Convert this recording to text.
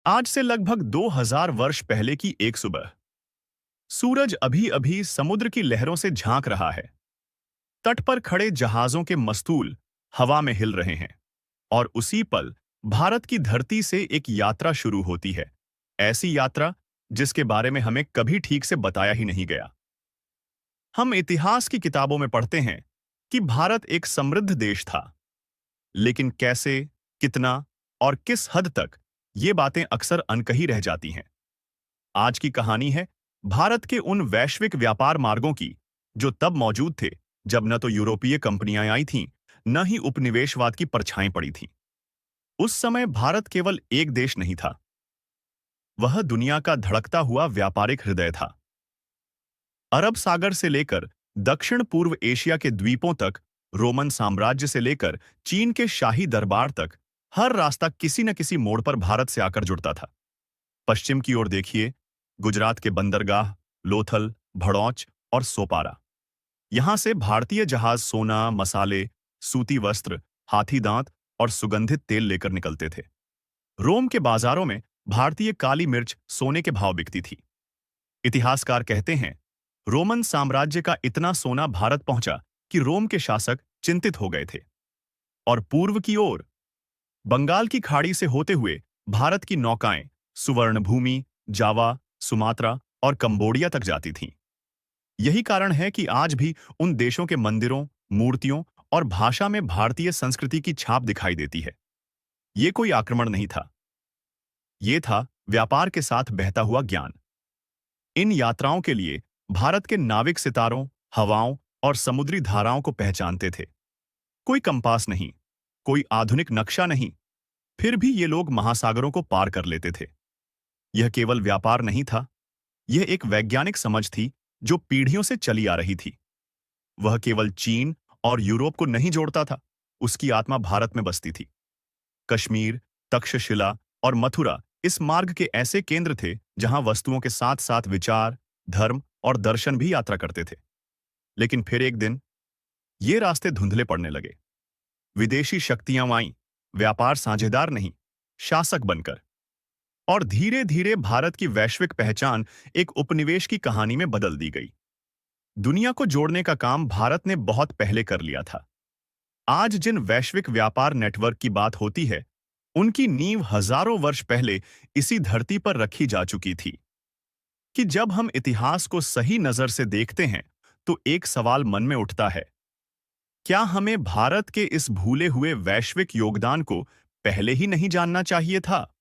आज से लगभग 2000 वर्ष पहले की एक सुबह। सूरज अभी अभी समुद्र की लहरों से झांक रहा है। तट पर खड़े जहाजों के मस्तूल हवा में हिल रहे हैं। और उसी पल भारत की धरती से एक यात्रा शुरू होती है। ऐसी यात्रा जिसके बारे में हमें कभी ठीक से बताया ही नहीं गया। हम इतिहास की किताबों में पढ़ते हैं कि भारत एक समृद्ध देश था। लेकिन कैसे, कितना और किस हद तक ये बातें अक्सर अनकही रह जाती हैं। आज की कहानी है भारत के उन वैश्विक व्यापार मार्गों की जो तब मौजूद थे जब न तो यूरोपीय कंपनियां आई थीं, न ही उपनिवेशवाद की परछाएं पड़ी थीं। उस समय भारत केवल एक देश नहीं था, वह दुनिया का धड़कता हुआ व्यापारिक हृदय था। अरब सागर से लेकर दक्षिण पूर्व एशिया के द्वीपों तक, रोमन साम्राज्य से लेकर चीन के शाही दरबार तक, हर रास्ता किसी न किसी मोड़ पर भारत से आकर जुड़ता था। पश्चिम की ओर देखिए, गुजरात के बंदरगाह, लोथल, भड़ौच और सोपारा। यहां से भारतीय जहाज सोना, मसाले, सूती वस्त्र, हाथी दांत और सुगंधित तेल लेकर निकलते थे। रोम के बाजारों में भारतीय काली मिर्च सोने के भाव बिकती थी। इतिहासकार कहते हैं, रोमन साम्राज्य का इतना सोना भारत पहुंचा कि रोम के शासक चिंतित हो गए थे। और पूर्व की ओर, बंगाल की खाड़ी से होते हुए भारत की नौकाएं सुवर्णभूमि, जावा, सुमात्रा और कंबोडिया तक जाती थीं। यही कारण है कि आज भी उन देशों के मंदिरों, मूर्तियों और भाषा में भारतीय संस्कृति की छाप दिखाई देती है। ये कोई आक्रमण नहीं था, ये था व्यापार के साथ बहता हुआ ज्ञान। इन यात्राओं के लिए भारत के नाविक सितारों, हवाओं और समुद्री धाराओं को पहचानते थे। कोई कंपास नहीं, कोई आधुनिक नक्शा नहीं, फिर भी ये लोग महासागरों को पार कर लेते थे। यह केवल व्यापार नहीं था, यह एक वैज्ञानिक समझ थी जो पीढ़ियों से चली आ रही थी। वह केवल चीन और यूरोप को नहीं जोड़ता था, उसकी आत्मा भारत में बसती थी। कश्मीर, तक्षशिला और मथुरा इस मार्ग के ऐसे केंद्र थे जहां वस्तुओं के साथ साथ विचार, धर्म और दर्शन भी यात्रा करते थे। लेकिन फिर एक दिन ये रास्ते धुंधले पड़ने लगे। विदेशी शक्तियां आईं, व्यापार साझेदार नहीं, शासक बनकर। और धीरे धीरे भारत की वैश्विक पहचान एक उपनिवेश की कहानी में बदल दी गई। दुनिया को जोड़ने का काम भारत ने बहुत पहले कर लिया था। आज जिन वैश्विक व्यापार नेटवर्क की बात होती है, उनकी नींव हजारों वर्ष पहले इसी धरती पर रखी जा चुकी थी। कि जब हम इतिहास को सही नजर से देखते हैं, तो एक सवाल मन में उठता है, क्या हमें भारत के इस भूले हुए वैश्विक योगदान को पहले ही नहीं जानना चाहिए था?